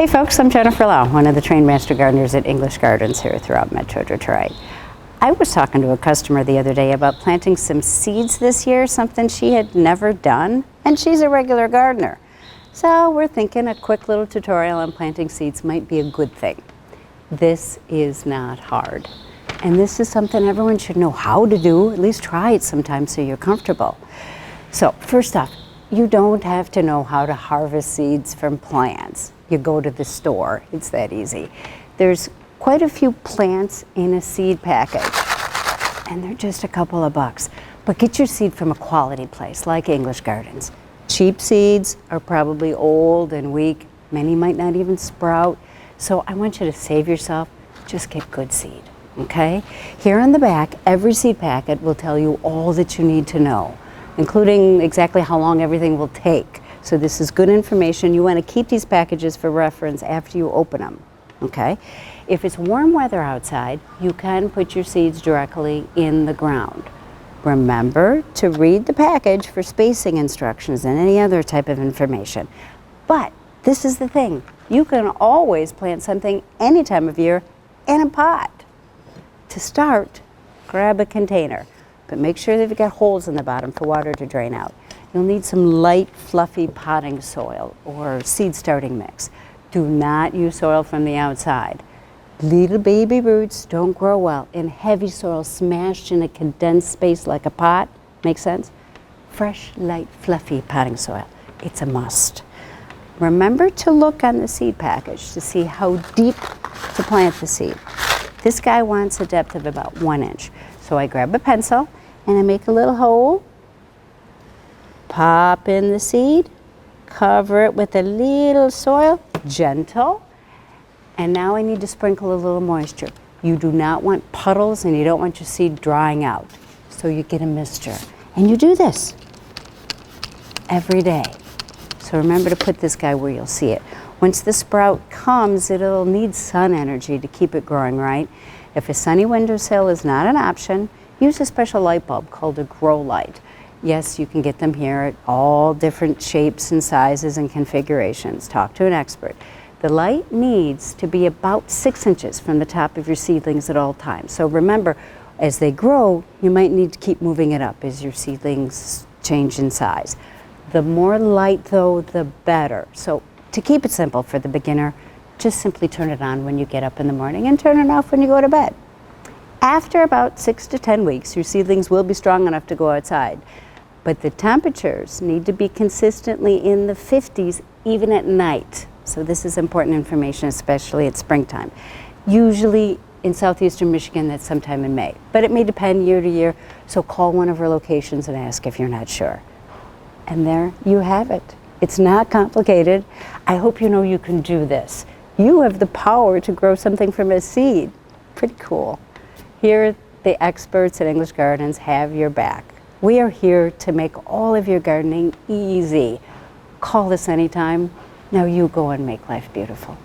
Hey folks, I'm Jennifer Lau, one of the trained master gardeners at English Gardens here throughout Metro Detroit. I was talking to a customer the other day about planting some seeds this year, something she had never done, and she's a regular gardener. So we're thinking a quick little tutorial on planting seeds might be a good thing. This is not hard. And this is something everyone should know how to do, at least try it sometime so you're comfortable. So first off, you don't have to know how to harvest seeds from plants. You go to the store, it's that easy. There's quite a few plants in a seed package, and they're just a couple of bucks. But get your seed from a quality place like English Gardens. Cheap seeds are probably old and weak. Many might not even sprout. So I want you to save yourself, just get good seed, okay? Here on the back, every seed packet will tell you all that you need to know, including exactly how long everything will take. So this is good information. You want to keep these packages for reference after you open them, okay? If it's warm weather outside, you can put your seeds directly in the ground. Remember to read the package for spacing instructions and any other type of information. But this is the thing, you can always plant something any time of year in a pot. To start, grab a container, but make sure that you've got holes in the bottom for water to drain out. You'll need some light, fluffy potting soil or seed starting mix. Do not use soil from the outside. Little baby roots don't grow well in heavy soil smashed in a condensed space like a pot. Make sense? Fresh, light, fluffy potting soil. It's a must. Remember to look on the seed package to see how deep to plant the seed. This guy wants a depth of about 1 inch. So I grab a pencil and I make a little hole. Pop in the seed, cover it with a little soil, gentle, and now I need to sprinkle a little moisture. You do not want puddles and you don't want your seed drying out, so you get a mixture. And you do this every day. So remember to put this guy where you'll see it. Once the sprout comes, it'll need sun energy to keep it growing right. If a sunny windowsill is not an option, use a special light bulb called a grow light. Yes, you can get them here at all different shapes and sizes and configurations. Talk to an expert. The light needs to be about 6 inches from the top of your seedlings at all times. So remember, as they grow, you might need to keep moving it up as your seedlings change in size. The more light though, the better. So to keep it simple for the beginner, just simply turn it on when you get up in the morning and turn it off when you go to bed. After about 6 to 10 weeks, your seedlings will be strong enough to go outside. But the temperatures need to be consistently in the 50s even at night. So this is important information, especially at springtime. Usually in southeastern Michigan, that's sometime in May. But it may depend year to year, so call one of our locations and ask if you're not sure. And there you have it. It's not complicated. I hope you know you can do this. You have the power to grow something from a seed. Pretty cool. Here, the experts at English Gardens have your back. We are here to make all of your gardening easy. Call us anytime. Now you go and make life beautiful.